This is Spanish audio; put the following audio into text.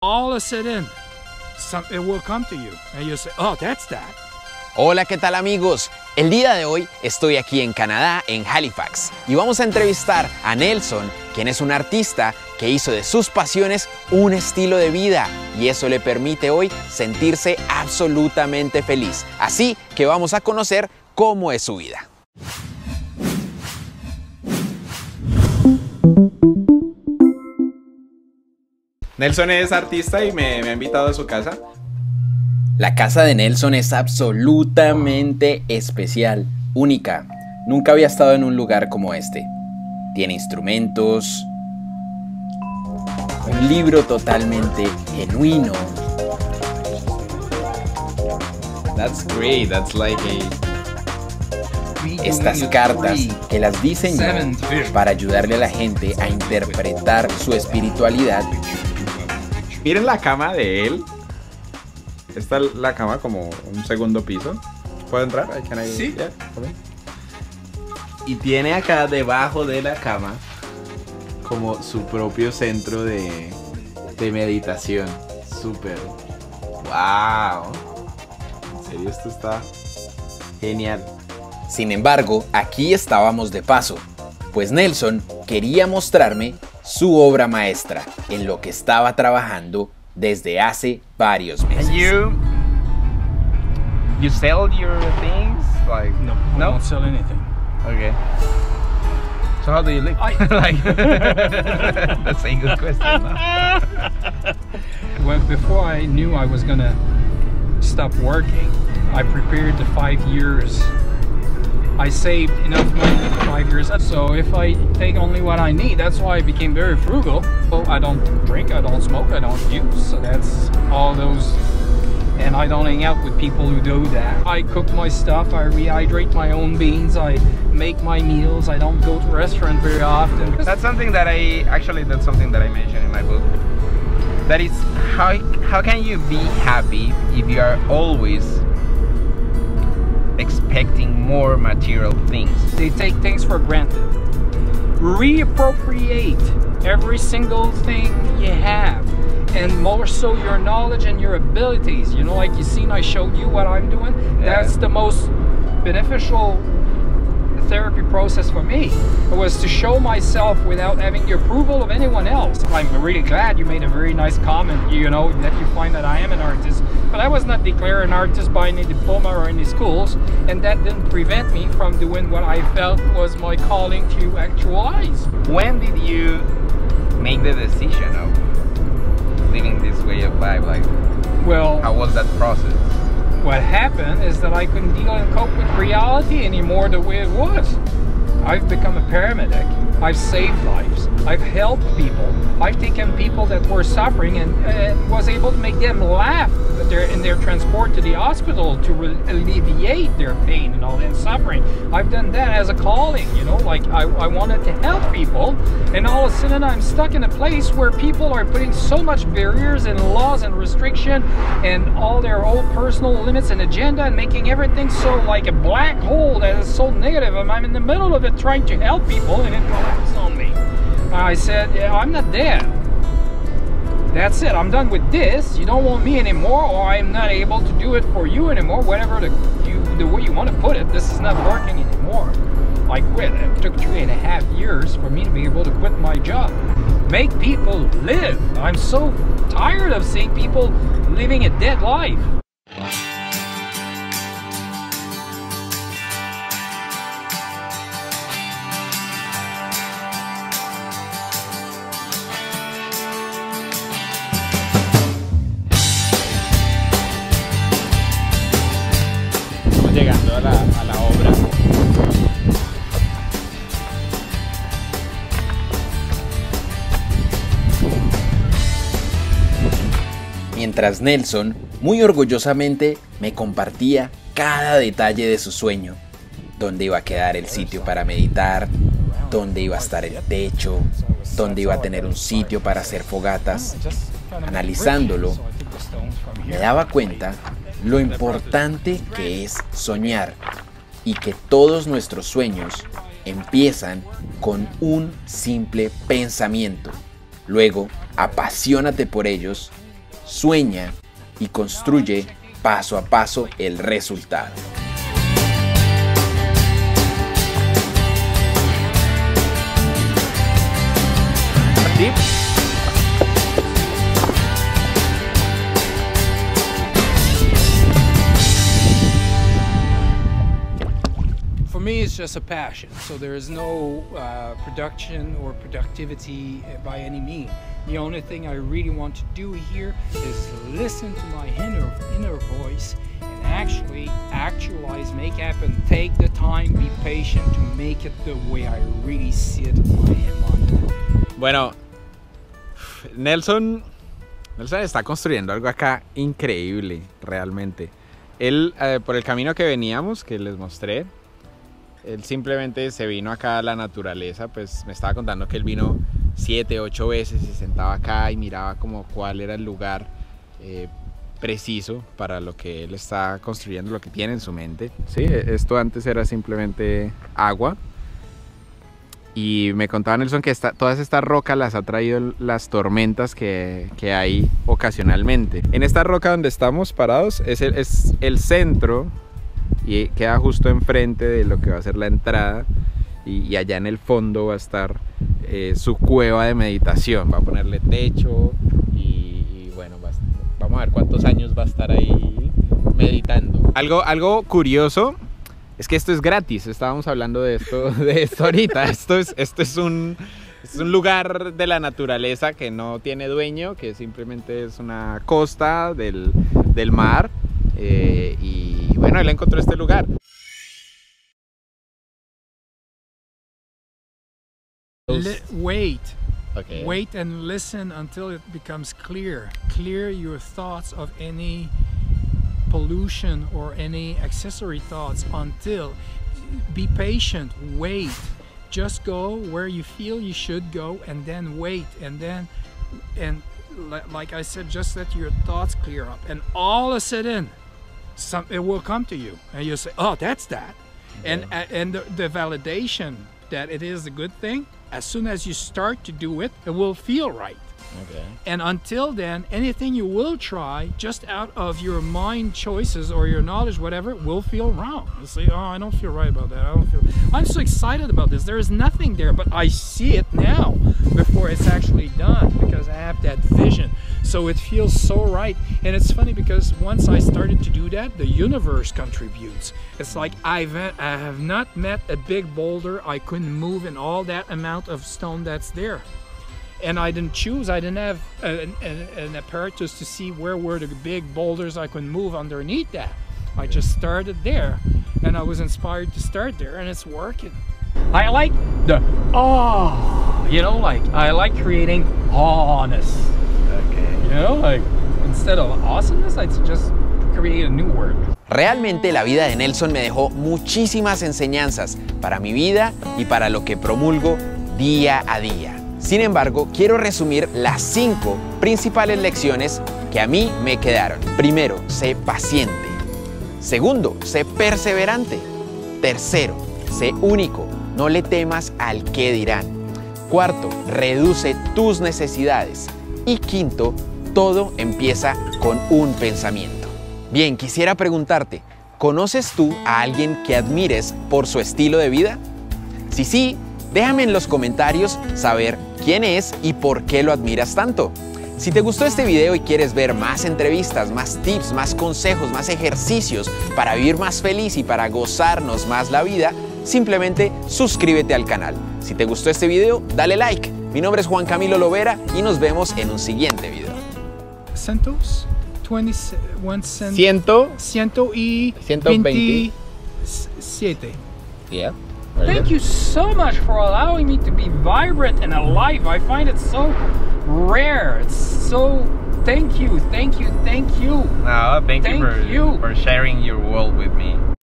All of a sudden, it will come to you, and you say, "Oh, that's that." Hola, ¿qué tal amigos? El día de hoy estoy aquí en Canadá, en Halifax, y vamos a entrevistar a Nelson, quien es un artista que hizo de sus pasiones un estilo de vida, y eso le permite hoy sentirse absolutamente feliz. Así que vamos a conocer cómo es su vida. Nelson es artista y me ha invitado a su casa. La casa de Nelson es absolutamente especial, única. Nunca había estado en un lugar como este. Tiene instrumentos, un libro totalmente genuino. That's great. That's like Estas cartas que las diseñó para ayudarle a la gente a interpretar su espiritualidad. Miren la cama de él. Esta es la cama como un segundo piso. ¿Puedo entrar? Sí. Yeah, y tiene acá debajo de la cama como su propio centro de meditación. Súper. ¡Wow! En serio, esto está genial. Sin embargo, aquí estábamos de paso, pues Nelson quería mostrarme su obra maestra, en lo que estaba trabajando desde hace varios meses. And you sell your things? Like No, I don't sell anything. Okay. So how do you live? Like that's a good question. Before I knew I was gonna stop working, I prepared the 5 years. I saved enough money for the 5 years. So if I take only what I need, that's why I became very frugal. So I don't drink, I don't smoke, I don't use. So that's all those. And I don't hang out with people who do that. I cook my stuff, I rehydrate my own beans, I make my meals, I don't go to restaurant very often. That's something that that's something that I mentioned in my book. That is how can you be happy if you are always expecting more material things? They take things for granted. Reappropriate every single thing you have, and more so your knowledge and your abilities. You know, like you seen, I showed you what I'm doing. Yeah. That's the most beneficial therapy process for me. It was to show myself without having the approval of anyone else. I'm really glad you made a very nice comment, you know, that you find that I am an artist. But I was not declared an artist by any diploma or any schools, and that didn't prevent me from doing what I felt was my calling to actualize. When did you make the decision of living this way of life? Like, Well, how was that process? what happened is that I couldn't deal and cope with reality anymore the way it was. I've become a paramedic. I've saved lives. I've helped people. I've taken people that were suffering and was able to make them laugh in their transport to the hospital to alleviate their pain and all that suffering. I've done that as a calling, you know, like I wanted to help people, and all of a sudden I'm stuck in a place where people are putting so much barriers and laws and restriction and all their own personal limits and agenda, and making everything so like a black hole that is so negative, and I'm in the middle of it trying to help people and it collapsed on me. I said, yeah, I'm not there. That's it, I'm done with this. You don't want me anymore, or I'm not able to do it for you anymore, whatever the way you want to put it. This is not working anymore. I quit. It took 3.5 years for me to be able to quit my job. Make people live. I'm so tired of seeing people living a dead life. Llegando a la obra. Mientras Nelson, muy orgullosamente, me compartía cada detalle de su sueño. Dónde iba a quedar el sitio para meditar, dónde iba a estar el techo, dónde iba a tener un sitio para hacer fogatas. Analizándolo, me daba cuenta lo importante que es soñar y que todos nuestros sueños empiezan con un simple pensamiento. Luego, apasionate por ellos sueña y construye paso a paso el resultado. For me, it's just a passion. So there is no production or productivity by any means. The only thing I really want to do here is listen to my inner voice and actually actualize, make happen, take the time, be patient to make it the way I really see it in my mind. Bueno, Nelson está construyendo algo acá increíble, realmente. Él, por el camino que veníamos, que les mostré, él simplemente se vino acá a la naturaleza. Pues me estaba contando que él vino 7, 8 veces, se sentaba acá y miraba como cuál era el lugar preciso para lo que él está construyendo, lo que tiene en su mente. Sí, esto antes era simplemente agua. Y me contaba Nelson que todas estas rocas las ha traído las tormentas que hay ocasionalmente. En esta roca donde estamos parados es el centro y queda justo enfrente de lo que va a ser la entrada. Y allá en el fondo va a estar su cueva de meditación. Va a ponerle techo y bueno, vamos a ver cuántos años va a estar ahí meditando. Algo curioso es que esto es gratis. Estábamos hablando de esto ahorita. Esto es un lugar de la naturaleza que no tiene dueño, que simplemente es una costa del mar. Y bueno, él encontró este lugar. Wait. Okay. Wait and listen until it becomes clear. Clear your thoughts of any pollution or any accessory thoughts until. Be patient, wait. Just go where you feel you should go and then wait. And like I said, just let your thoughts clear up. And all of a sudden, it will come to you. And you'll say, oh, that's that. Okay. And the validation that it is a good thing, as soon as you start to do it, it will feel right. Okay. And until then, anything you will try just out of your mind choices or your knowledge, whatever, will feel wrong. You'll say, oh, I don't feel right about that. I'm so excited about this. There is nothing there, but I see it now before it's actually done because I have that vision. So it feels so right. And it's funny because once I started to do that, the universe contributes. It's like I have not met a big boulder I couldn't move in all that amount of stone that's there. And I didn't choose, I didn't have an apparatus to see where were the big boulders I could move underneath that. I just started there, and I was inspired to start there, and it's working. I like the I like creating awness. Okay. Instead of awesomeness, I just create a new word. Realmente la vida de Nelson me dejó muchísimas enseñanzas para mi vida y para lo que promulgo día a día. Sin embargo, quiero resumir las 5 principales lecciones que a mí me quedaron. Primero, sé paciente. Segundo, sé perseverante. Tercero, sé único. No le temas al qué dirán. Cuarto, reduce tus necesidades. Y quinto, todo empieza con un pensamiento. Bien, quisiera preguntarte, ¿conoces tú a alguien que admires por su estilo de vida? Si sí, déjame en los comentarios saber quién es y por qué lo admiras tanto. Si te gustó este video y quieres ver más entrevistas, más tips, más consejos, más ejercicios para vivir más feliz y para gozarnos más la vida, simplemente suscríbete al canal. Si te gustó este video, dale like. Mi nombre es Juan Camilo Lovera y nos vemos en un siguiente video. Centos, 127. Yeah. Thank you so much for allowing me to be vibrant and alive. I find it so rare. It's so thank you. No, thank you for sharing your world with me.